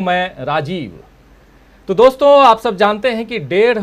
मैं राजीव। तो दोस्तों, आप सब जानते हैं कि ढेर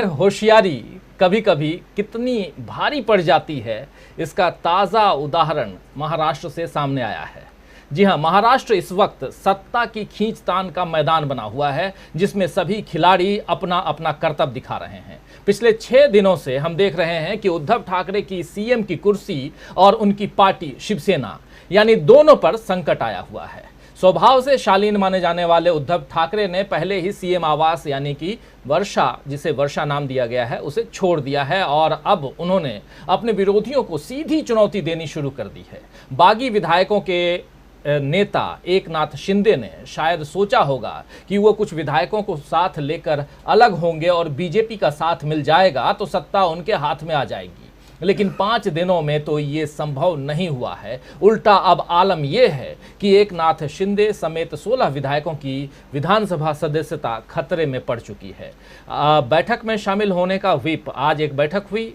होशियारी कभी कभी कितनी भारी पड़ जाती है, इसका ताज़ा उदाहरण महाराष्ट्र से सामने आया है। जी हाँ, महाराष्ट्र इस वक्त सत्ता की खींचतान का मैदान बना हुआ है, जिसमें सभी खिलाड़ी अपना अपना कर्तव्य दिखा रहे हैं। पिछले 6 दिनों से हम देख रहे हैं कि उद्धव ठाकरे की सीएम की कुर्सी और उनकी पार्टी शिवसेना यानी दोनों पर संकट आया हुआ है। स्वभाव से शालीन माने जाने वाले उद्धव ठाकरे ने पहले ही सीएम आवास यानी कि वर्षा, जिसे वर्षा नाम दिया गया है, उसे छोड़ दिया है और अब उन्होंने अपने विरोधियों को सीधी चुनौती देनी शुरू कर दी है। बागी विधायकों के नेता एकनाथ शिंदे ने शायद सोचा होगा कि वो कुछ विधायकों को साथ लेकर अलग होंगे और बीजेपी का साथ मिल जाएगा तो सत्ता उनके हाथ में आ जाएगी, लेकिन 5 दिनों में तो ये संभव नहीं हुआ है। उल्टा अब आलम यह है कि एकनाथ शिंदे समेत 16 विधायकों की विधानसभा सदस्यता खतरे में पड़ चुकी है। बैठक में शामिल होने का व्हिप, आज एक बैठक हुई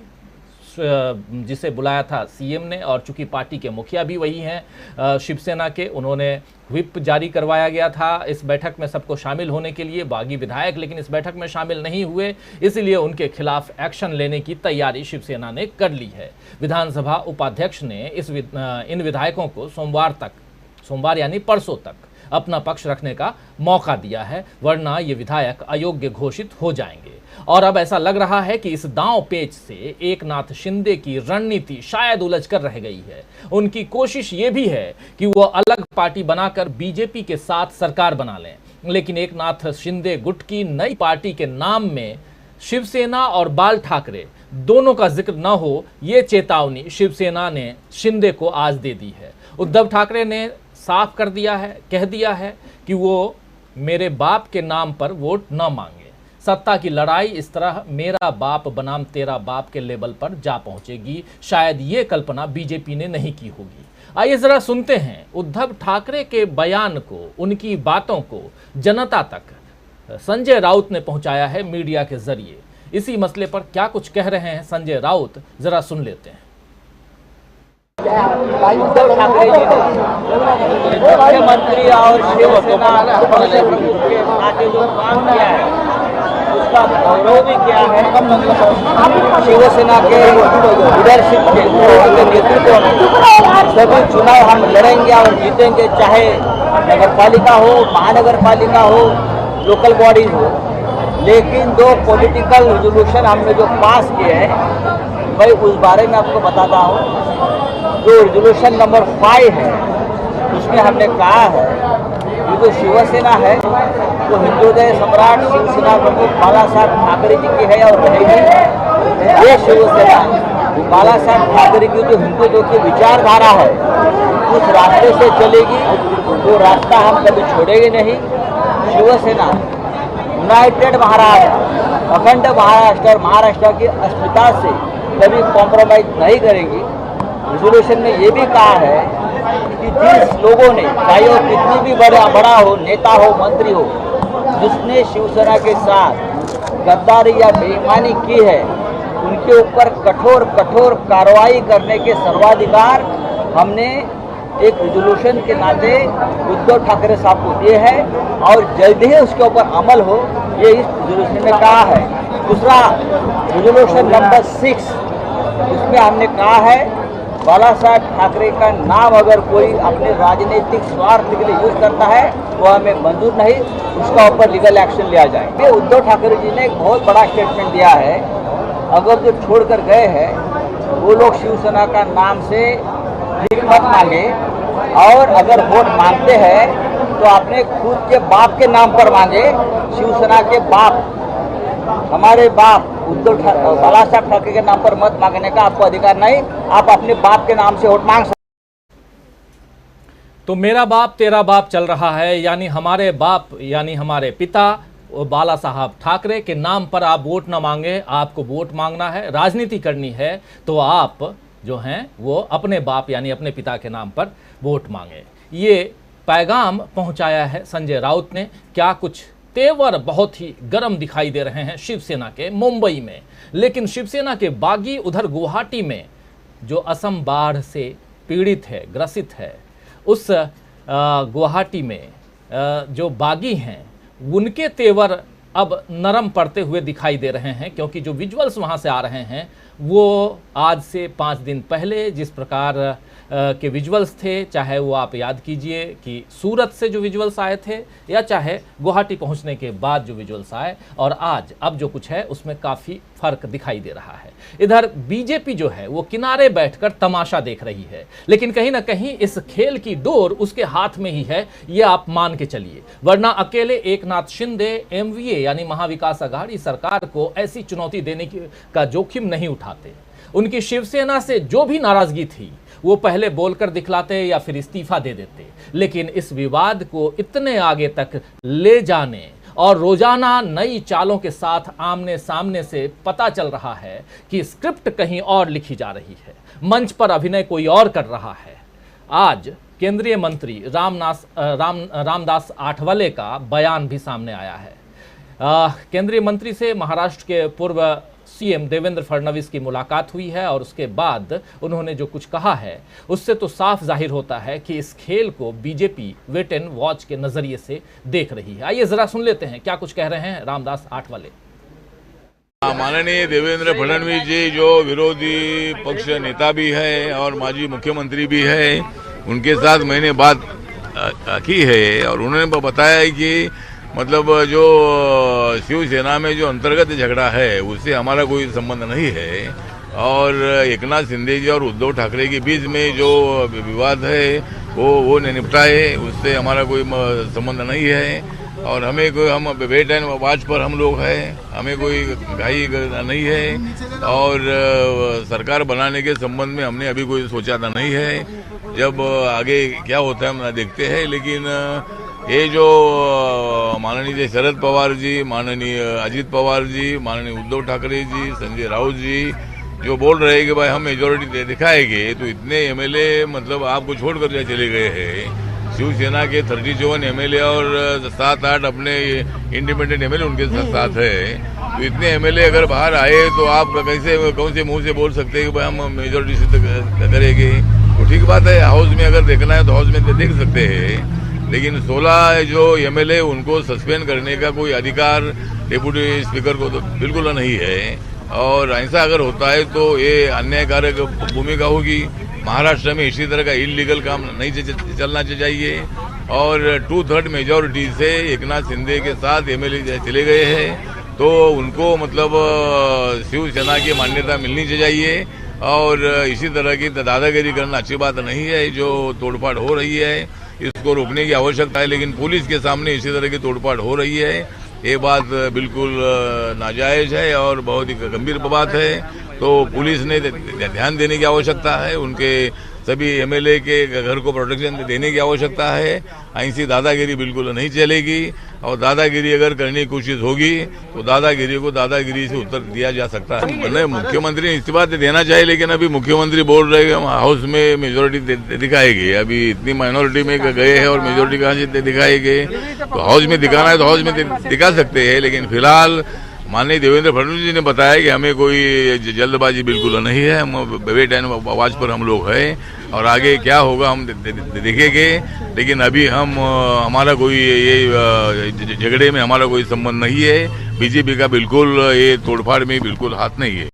जिसे बुलाया था सीएम ने, और चूंकि पार्टी के मुखिया भी वही हैं शिवसेना के, उन्होंने व्हिप जारी करवाया गया था इस बैठक में सबको शामिल होने के लिए। बागी विधायक लेकिन इस बैठक में शामिल नहीं हुए, इसलिए उनके खिलाफ एक्शन लेने की तैयारी शिवसेना ने कर ली है। विधानसभा उपाध्यक्ष ने इन विधायकों को सोमवार यानी परसों तक अपना पक्ष रखने का मौका दिया है, वरना ये विधायक अयोग्य घोषित हो जाएंगे। और अब ऐसा लग रहा है कि इस दांव पेच से एकनाथ शिंदे की रणनीति शायद उलझ कर रह गई है। उनकी कोशिश ये भी है कि वो अलग पार्टी बनाकर बीजेपी के साथ सरकार बना लें, लेकिन एकनाथ शिंदे गुट की नई पार्टी के नाम में शिवसेना और बाल ठाकरे दोनों का जिक्र न हो, ये चेतावनी शिवसेना ने शिंदे को आज दे दी है। उद्धव ठाकरे ने साफ कह दिया है कि वो मेरे बाप के नाम पर वोट न मांगे। सत्ता की लड़ाई इस तरह मेरा बाप बनाम तेरा बाप के लेवल पर जा पहुंचेगी, शायद ये कल्पना बीजेपी ने नहीं की होगी। आइए जरा सुनते हैं उद्धव ठाकरे के बयान को, उनकी बातों को जनता तक संजय राउत ने पहुंचाया है मीडिया के जरिए। इसी मसले पर क्या कुछ कह रहे हैं संजय राउत, जरा सुन लेते हैं। उद्धव ठाकरे जी ने मुख्यमंत्री और शिवसेना आगे जो काम किया है उसका गौरव भी किया है। शिवसेना के लीडरशिप के नेतृत्व में सभी चुनाव हम लड़ेंगे और जीतेंगे, चाहे नगर पालिका हो, महानगर पालिका हो, लोकल बॉडीज हो। लेकिन 2 पॉलिटिकल रेजोल्यूशन हमने जो पास किए हैं, मैं उस बारे में आपको बताता हूँ। जो रेजोल्यूशन नंबर 5 है, उसमें हमने कहा है ये जो शिवसेना है वो हिंदुदय सम्राट शिवसेना प्रमुख बाला साहब ठाकरे जी की है और रहेगी। ये शिवसेना बाला साहब ठाकरे की जो हिंदुत्व की विचारधारा है उस रास्ते से चलेगी, वो रास्ता हम कभी छोड़ेंगे नहीं। शिवसेना यूनाइटेड महाराष्ट्र, अखंड महाराष्ट्र और महाराष्ट्र की अस्मिता से कभी कॉम्प्रोमाइज नहीं करेगी। रेजोल्यूशन में ये भी कहा है कि जिस लोगों ने, चाहे वो कितनी भी बड़ा हो, नेता हो, मंत्री हो, जिसने शिवसेना के साथ गद्दारी या बेईमानी की है, उनके ऊपर कठोर कार्रवाई करने के सर्वाधिकार हमने एक रेजोल्यूशन के नाते उद्धव ठाकरे साहब को दिए हैं और जल्द ही उसके ऊपर अमल हो, ये इस रेजोल्यूशन में कहा है। दूसरा रेजोल्यूशन नंबर 6, इसमें हमने कहा है बाला साहब ठाकरे का नाम अगर कोई अपने राजनीतिक स्वार्थ के लिए यूज करता है वो हमें मंजूर नहीं, उसका ऊपर लीगल एक्शन लिया जाए। उद्धव ठाकरे जी ने एक बहुत बड़ा स्टेटमेंट दिया है, अगर जो छोड़कर गए हैं वो लोग शिवसेना का नाम से भीख मत मांगे, और अगर वोट मांगते हैं तो अपने खुद के बाप के नाम पर मांगे। शिवसेना के बाप, हमारे बाप उद्धव बाला साहब ठाकरे के नाम पर मत मांगने का आपको अधिकार नहीं, आप अपने बाप के नाम से वोट मांग सकते। तो मेरा बाप तेरा बाप चल रहा है, यानी हमारे बाप यानी हमारे पिता बाला साहब ठाकरे के नाम पर आप वोट ना मांगे। आपको वोट मांगना है, राजनीति करनी है तो आप जो हैं वो अपने बाप यानी अपने पिता के नाम पर वोट मांगे। ये पैगाम पहुंचाया है संजय राउत ने। क्या कुछ तेवर बहुत ही गर्म दिखाई दे रहे हैं शिवसेना के मुंबई में, लेकिन शिवसेना के बागी उधर गुवाहाटी में जो असम बाढ़ से पीड़ित है, ग्रसित है, उस गुवाहाटी में जो बागी हैं उनके तेवर अब नरम पड़ते हुए दिखाई दे रहे हैं, क्योंकि जो विजुअल्स वहां से आ रहे हैं वो आज से 5 दिन पहले जिस प्रकार के विजुअल्स थे, चाहे वो आप याद कीजिए कि सूरत से जो विजुअल्स आए थे या चाहे गुवाहाटी पहुंचने के बाद जो विजुअल्स आए, और आज अब जो कुछ है उसमें काफ़ी फर्क दिखाई दे रहा है। इधर बीजेपी जो है वो किनारे बैठकर तमाशा देख रही है, लेकिन कहीं ना कहीं इस खेल की डोर उसके हाथ में ही है, ये आप मान के चलिए, वरना अकेले एकनाथ शिंदे एमवीए यानी महाविकास आघाड़ी सरकार को ऐसी चुनौती देने का जोखिम नहीं उठाते। उनकी शिवसेना से जो भी नाराजगी थी वो पहले बोलकर दिखलाते या फिर इस्तीफा दे देते, लेकिन इस विवाद को इतने आगे तक ले जाने और रोजाना नई चालों के साथ आमने सामने से पता चल रहा है कि स्क्रिप्ट कहीं और लिखी जा रही है, मंच पर अभिनय कोई और कर रहा है। आज केंद्रीय मंत्री रामदास आठवले का बयान भी सामने आया है। केंद्रीय मंत्री से महाराष्ट्र के पूर्व सीएम देवेंद्र फडणवीस की मुलाकात हुई है और उसके बाद उन्होंने जो कुछ कहा है उससे तो साफ जाहिर होता है कि इस खेल को बीजेपी वेट एंड वॉच के नजरिए से देख रही है। आइए जरा सुन लेते हैं क्या कुछ कह रहे हैं रामदास आठवले। माननीय देवेंद्र फडणवीस जी जो विरोधी पक्ष नेता भी है और माजी मुख्यमंत्री भी है, उनके साथ मैंने बात की है और उन्होंने बताया है कि मतलब जो शिवसेना में जो अंतर्गत झगड़ा है उससे हमारा कोई संबंध नहीं है, और एकनाथ शिंदे जी और उद्धव ठाकरे के बीच में जो विवाद है वो निपटा है, उससे हमारा कोई संबंध नहीं है। और हमें कोई, हम वेट एंड वॉच पर हम लोग हैं, हमें कोई घाई नहीं है और सरकार बनाने के संबंध में हमने अभी कोई सोचा था नहीं है। जब आगे क्या होता है हम देखते हैं, लेकिन ये जो माननीय शरद पवार जी, माननीय अजित पवार जी, माननीय उद्धव ठाकरे जी, संजय राउत जी जो बोल रहे हैं कि भाई हम मेजोरिटी दिखाएंगे, तो इतने एमएलए मतलब आपको छोड़कर चले गए हैं। शिवसेना के 37 एमएलए और 7-8 अपने इंडिपेंडेंट एमएलए उनके साथ है, तो इतने एमएलए अगर बाहर आए तो आप कैसे कौन से मुंह से बोल सकते हैं कि भाई हम मेजोरिटी सिद्ध करेंगे। तो ठीक बात है, हाउस में अगर देखना है तो हाउस में देख सकते हैं, लेकिन 16 जो एमएलए उनको सस्पेंड करने का कोई अधिकार डिप्टी स्पीकर को तो बिल्कुल नहीं है, और ऐसा अगर होता है तो ये अन्यायकारक भूमिका होगी। महाराष्ट्र में इसी तरह का इलीगल काम नहीं चलना चाहिए, और 2/3 मेजोरिटी से एकनाथ शिंदे के साथ एमएलए चले गए हैं, तो उनको मतलब शिवसेना की मान्यता मिलनी चाहिए, और इसी तरह की दादागिरी करना अच्छी बात नहीं है। जो तोड़फाड़ हो रही है इसको रोकने की आवश्यकता है, लेकिन पुलिस के सामने इसी तरह की तोड़फाड़ हो रही है, ये बात बिल्कुल नाजायज है और बहुत ही गंभीर बात है। तो पुलिस ने ध्यान देने की आवश्यकता है, उनके सभी एमएलए के घर को प्रोटेक्शन देने की आवश्यकता है। ऐसी दादागिरी बिल्कुल नहीं चलेगी, और दादागिरी अगर करने की कोशिश होगी तो दादागिरी को दादागिरी से उत्तर दिया जा सकता है। मैंने मुख्यमंत्री इस्तीफा देना चाहिए, लेकिन अभी मुख्यमंत्री बोल रहे हैं हम हाउस में मेजोरिटी दिखाएंगे। अभी इतनी माइनॉरिटी में गए हैं और मेजोरिटी कहाँ से दिखाएंगे? तो हाउस में दिखाना है तो हाउस में दिखा सकते हैं, लेकिन फिलहाल माननीय देवेंद्र फडणवीस जी ने बताया कि हमें कोई जल्दबाजी बिल्कुल नहीं है, हम वेट एंड वॉच पर हम लोग हैं, और आगे क्या होगा हम देखेंगे। लेकिन अभी हमारा कोई ये झगड़े में हमारा कोई संबंध नहीं है, बीजेपी का बिल्कुल ये तोड़फाड़ में बिल्कुल हाथ नहीं है।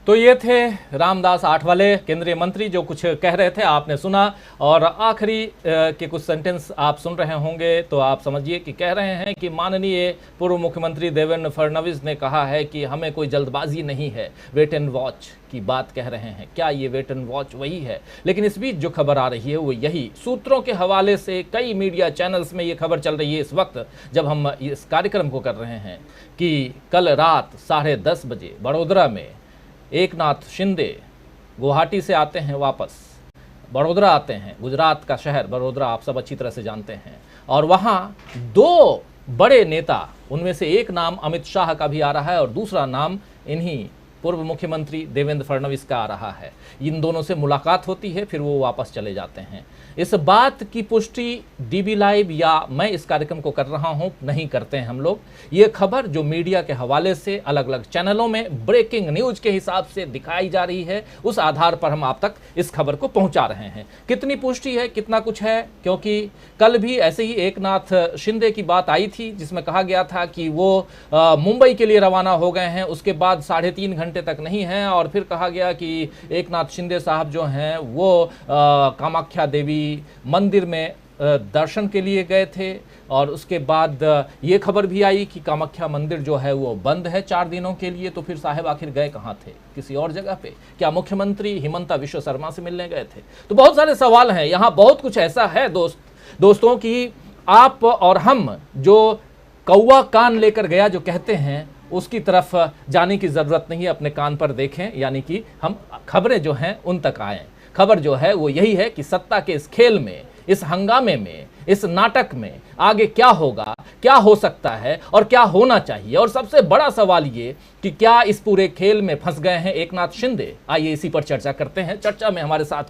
तो ये थे रामदास आठवले केंद्रीय मंत्री, जो कुछ कह रहे थे आपने सुना, और आखिरी के कुछ सेंटेंस आप सुन रहे होंगे तो आप समझिए कि कह रहे हैं कि माननीय पूर्व मुख्यमंत्री देवेंद्र फडणवीस ने कहा है कि हमें कोई जल्दबाजी नहीं है, वेट एंड वॉच की बात कह रहे हैं। क्या ये वेट एंड वॉच वही है? लेकिन इस बीच जो खबर आ रही है वो यही, सूत्रों के हवाले से कई मीडिया चैनल्स में ये खबर चल रही है इस वक्त जब हम इस कार्यक्रम को कर रहे हैं, कि कल रात 10:30 बजे बड़ोदरा में एकनाथ शिंदे गुवाहाटी से आते हैं, वापस बड़ोदरा आते हैं, गुजरात का शहर बड़ोदरा आप सब अच्छी तरह से जानते हैं, और वहाँ 2 बड़े नेता, उनमें से एक नाम अमित शाह का भी आ रहा है और दूसरा नाम इन्हीं पूर्व मुख्यमंत्री देवेंद्र फडणवीस का आ रहा है। इन दोनों से मुलाकात होती है, फिर वो वापस चले जाते हैं। इस बात की पुष्टि डीबी लाइव या मैं इस कार्यक्रम को कर रहा हूं नहीं करते हैं हम लोग। ये खबर जो मीडिया के हवाले से अलग अलग चैनलों में ब्रेकिंग न्यूज के हिसाब से दिखाई जा रही है, उस आधार पर हम आप तक इस खबर को पहुंचा रहे हैं। कितनी पुष्टि है, कितना कुछ है, क्योंकि कल भी ऐसे ही एकनाथ शिंदे की बात आई थी जिसमें कहा गया था कि वो मुंबई के लिए रवाना हो गए हैं, उसके बाद 3.5 घंटे तक नहीं हैं, और फिर कहा गया कि एकनाथ शिंदे साहब जो हैं वो कामाख्या देवी मंदिर में दर्शन के लिए गए थे। और उसके बाद ये खबर भी आई कि कामाख्या मंदिर जो है वो बंद है 4 दिनों के लिए। तो फिर साहब आखिर गए कहाँ थे? किसी और जगह पे? क्या मुख्यमंत्री हिमंता विश्व शर्मा से मिलने गए थे? तो बहुत सारे सवाल हैं। यहाँ बहुत कुछ ऐसा है दोस्तों कि आप और हम जो कौवा कान लेकर गया जो कहते हैं, उसकी तरफ जाने की ज़रूरत नहीं है। अपने कान पर देखें, यानी कि हम खबरें जो हैं उन तक आएँ। खबर जो है वो यही है कि सत्ता के इस खेल में, इस हंगामे में, इस नाटक में आगे क्या होगा, क्या हो सकता है और क्या होना चाहिए। और सबसे बड़ा सवाल ये कि क्या इस पूरे खेल में फंस गए हैं एकनाथ शिंदे? आइए इसी पर चर्चा करते हैं। चर्चा में हमारे साथ